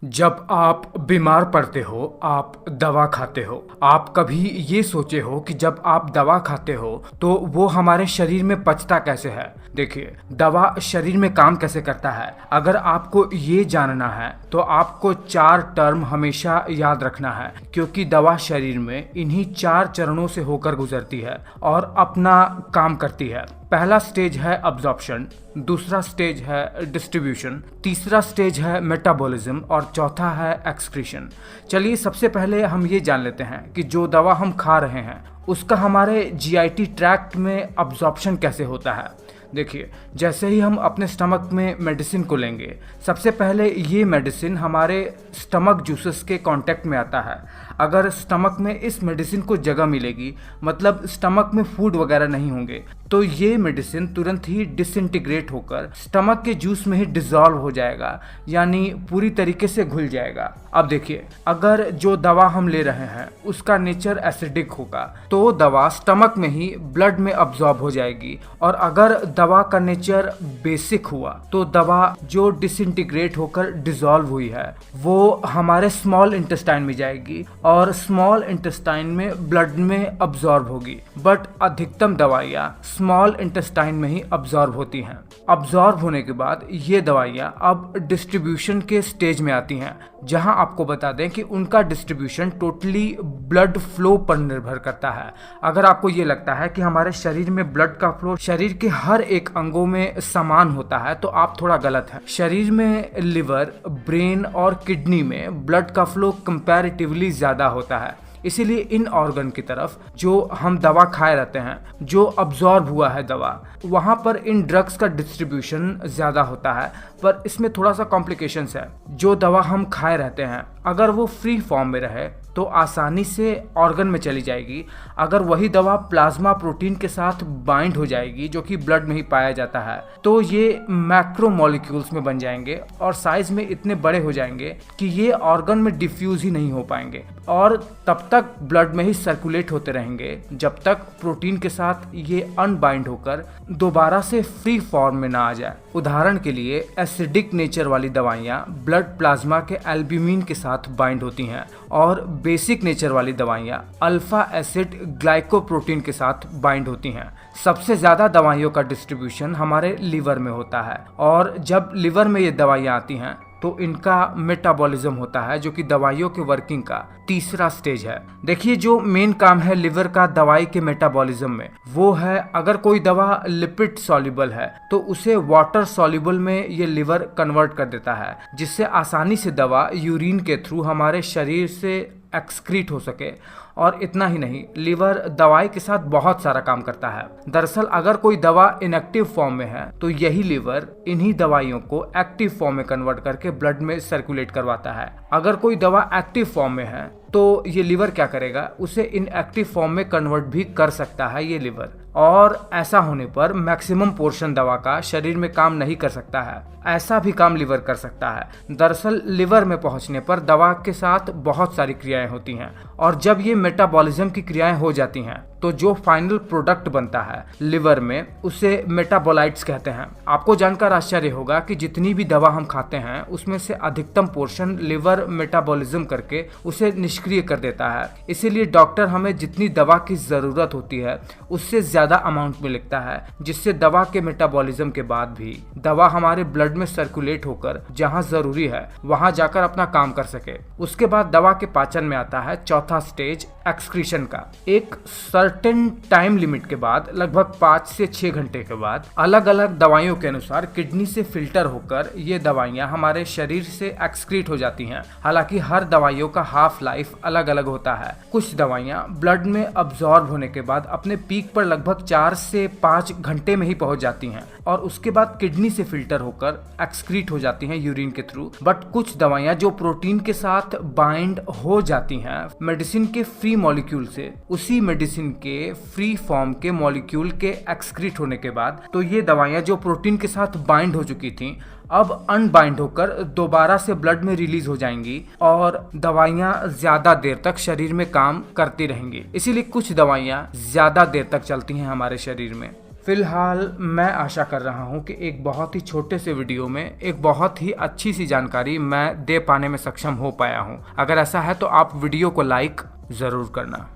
जब आप बीमार पड़ते हो, आप दवा खाते हो। आप कभी ये सोचे हो कि जब आप दवा खाते हो तो वो हमारे शरीर में पचता कैसे है? देखिए, दवा शरीर में काम कैसे करता है, अगर आपको ये जानना है तो आपको 4 टर्म हमेशा याद रखना है, क्योंकि दवा शरीर में इन्हीं 4 चरणों से होकर गुजरती है और अपना काम करती है। पहला स्टेज है अब्जॉर्प्शन, दूसरा स्टेज है डिस्ट्रीब्यूशन, तीसरा स्टेज है मेटाबॉलिज्म और चौथा है एक्सक्रीशन। चलिए सबसे पहले हम ये जान लेते हैं कि जो दवा हम खा रहे हैं उसका हमारे जीआईटी ट्रैक्ट में अब्जॉर्प्शन कैसे होता है। देखिए, जैसे ही हम अपने स्टमक में मेडिसिन को लेंगे, सबसे पहले ये मेडिसिन हमारे स्टमक जूसेस के कांटेक्ट में आता है। अगर स्टमक में इस मेडिसिन को जगह मिलेगी, मतलब स्टमक में फूड वगैरह नहीं होंगे, तो ये मेडिसिन तुरंत ही डिसइंटीग्रेट होकर स्टमक के जूस में ही डिसॉल्व हो जाएगा, यानी पूरी तरीके से घुल जाएगा। अब देखिए, अगर जो दवा हम ले रहे हैं उसका नेचर एसिडिक होगा तो दवा स्टमक में ही ब्लड में अब्सॉर्ब हो जाएगी, और अगर दवा का नेचर बेसिक हुआ तो दवा जो डिसइंटीग्रेट होकर डिसॉल्व हुई है वो हमारे स्मॉल इंटेस्टाइन में जाएगी और स्मॉल इंटेस्टाइन में ब्लड में अब्सॉर्ब होगी। बट अधिकतम दवाइयाँ स्मॉल इंटेस्टाइन में ही अब्सॉर्ब होती हैं। अब्सॉर्ब होने के बाद ये दवाइयाँ अब डिस्ट्रीब्यूशन के स्टेज में आती हैं, जहां आपको बता दें कि उनका डिस्ट्रीब्यूशन टोटली ब्लड फ्लो पर निर्भर करता है। अगर आपको ये लगता है कि हमारे शरीर में ब्लड का फ्लो शरीर के हर एक अंगों में समान होता है तो आप थोड़ा गलत है। शरीर में लिवर, ब्रेन और किडनी में ब्लड का फ्लो कंपैरेटिवली ज़्यादा होता है। इसीलिए इन ऑर्गन की तरफ जो हम दवा खाए रहते हैं, जो अब्जॉर्ब हुआ है दवा, वहाँ पर इन ड्रग्स का डिस्ट्रीब्यूशन ज़्यादा होता है। पर इसमें थोड़ा सा कॉम्प्लिकेशंस है। जो दवा हम खाए रहते हैं अगर वो फ्री फॉर्म में रहे तो आसानी से ऑर्गन में चली जाएगी। अगर वही दवा प्लाज्मा प्रोटीन के साथ बाइंड हो जाएगी, जो कि ब्लड में ही पाया जाता है, तो ये मैक्रो मॉलिक्यूल्स में बन जाएंगे और साइज में इतने बड़े हो जाएंगे कि ये ऑर्गन में डिफ्यूज ही नहीं हो पाएंगे, और तब तक ब्लड में ही सर्कुलेट होते रहेंगे जब तक प्रोटीन के साथ ये अनबाइंड होकर दोबारा से फ्री फॉर्म में ना आ जाए। उदाहरण के लिए एसिडिक नेचर वाली दवाइयाँ ब्लड प्लाज्मा के एल्ब्यूमिन के साथ बाइंड होती हैं, और बेसिक नेचर वाली दवाइयाँ अल्फा एसिड ग्लाइकोप्रोटीन के साथ बाइंड होती हैं। सबसे ज़्यादा दवाइयों का डिस्ट्रीब्यूशन हमारे लीवर में होता है, और जब लीवर में ये दवाइयाँ आती हैं तो इनका मेटाबॉलिज्म होता है, जो कि दवाइयों के वर्किंग का तीसरा स्टेज है। देखिए, जो मेन काम है लिवर का दवाई के मेटाबॉलिज्म में, वो है अगर कोई दवा लिपिड सॉल्युबल है तो उसे वाटर सॉल्युबल में ये लिवर कन्वर्ट कर देता है, जिससे आसानी से दवा यूरिन के थ्रू हमारे शरीर से एक्सक्रीट हो सके। और इतना ही नहीं, लीवर दवाई के साथ बहुत सारा काम करता है। दरअसल अगर कोई दवा इनएक्टिव फॉर्म में है तो यही लीवर इन्हीं दवाइयों को एक्टिव फॉर्म में कन्वर्ट करके ब्लड में सर्कुलेट करवाता है। अगर कोई दवा एक्टिव फॉर्म में है तो ये लीवर क्या करेगा, उसे इनएक्टिव फॉर्म में कन्वर्ट भी कर सकता है ये लीवर, और ऐसा होने पर मैक्सिमम पोर्शन दवा का शरीर में काम नहीं कर सकता है। ऐसा भी काम लिवर कर सकता है। दरअसल लिवर में पहुंचने पर दवा के साथ बहुत सारी क्रियाएं होती हैं, और जब ये मेटाबॉलिज्म की क्रियाएं हो जाती हैं तो जो फाइनल प्रोडक्ट बनता है लिवर में उसे मेटाबोलाइट्स कहते हैं। आपको जानकर आश्चर्य होगा कि जितनी भी दवा हम खाते हैं उसमें से अधिकतम पोर्शन लिवर मेटाबॉलिज्म करके उसे निष्क्रिय कर देता है। इसीलिए डॉक्टर हमें जितनी दवा की ज़रूरत होती है उससे ज़्यादा अमाउंट में लिखता है, जिससे दवा के मेटाबॉलिज्म के बाद भी दवा हमारे ब्लड में सर्कुलेट होकर जहाँ ज़रूरी है वहाँ जाकर अपना काम कर सके। उसके बाद दवा के पाचन में आता है चौथा स्टेज, एक्सक्रीशन का। एक सर्टेन टाइम लिमिट के बाद, लगभग 5 से 6 घंटे के बाद, अलग अलग दवाइयों के अनुसार किडनी से फिल्टर होकर ये दवाइयाँ हमारे शरीर से एक्सक्रीट हो जाती हैं। हालांकि हर दवाइयों का हाफ लाइफ अलग अलग होता है। कुछ दवाइयाँ ब्लड में अब्सॉर्ब होने के बाद अपने पीक पर लगभग 4 से 5 घंटे में ही पहुंच जाती हैं, और उसके बाद किडनी से फिल्टर होकर एक्सक्रीट हो जाती हैं यूरिन के थ्रू। बट कुछ दवाइयाँ जो प्रोटीन के साथ बाइंड हो जाती हैं मेडिसिन के फ्री मॉलिक्यूल से, उसी मेडिसिन के फ्री फॉर्म के मॉलिक्यूल के एक्सक्रीट होने के बाद, तो ये दवाइयाँ जो प्रोटीन के साथ बाइंड हो चुकी थीं अब अनबाइंड होकर दोबारा से ब्लड में रिलीज हो जाएंगी, और दवाइयाँ ज्यादा देर तक शरीर में काम करती रहेंगी। इसीलिए कुछ दवाइयाँ ज्यादा देर तक चलती हैं हमारे शरीर में। फिलहाल मैं आशा कर रहा हूँ कि एक बहुत ही छोटे से वीडियो में एक बहुत ही अच्छी सी जानकारी मैं दे पाने में सक्षम हो पाया हूँ। अगर ऐसा है तो आप वीडियो को लाइक ज़रूर करना।